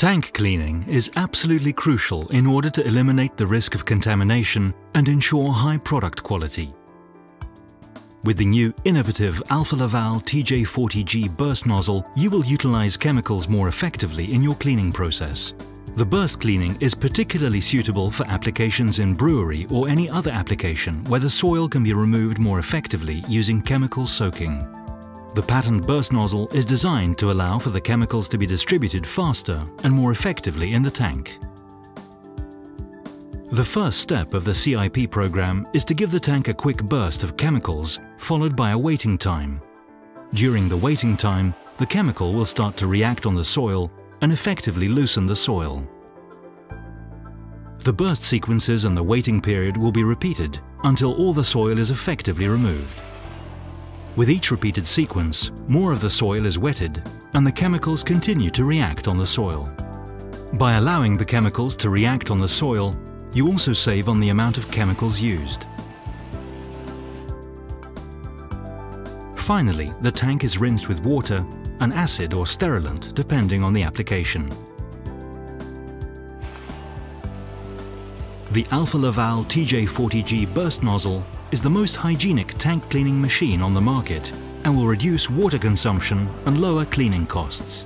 Tank cleaning is absolutely crucial in order to eliminate the risk of contamination and ensure high product quality. With the new innovative Alfa Laval TJ40G burst nozzle, you will utilize chemicals more effectively in your cleaning process. The burst cleaning is particularly suitable for applications in brewery or any other application where the soil can be removed more effectively using chemical soaking. The patent burst nozzle is designed to allow for the chemicals to be distributed faster and more effectively in the tank. The first step of the CIP program is to give the tank a quick burst of chemicals, followed by a waiting time. During the waiting time, the chemical will start to react on the soil and effectively loosen the soil. The burst sequences and the waiting period will be repeated until all the soil is effectively removed. With each repeated sequence, more of the soil is wetted and the chemicals continue to react on the soil. By allowing the chemicals to react on the soil, you also save on the amount of chemicals used. Finally, the tank is rinsed with water, an acid or sterilant depending on the application. The Alfa Laval TJ40G burst nozzle is the most hygienic tank cleaning machine on the market and will reduce water consumption and lower cleaning costs.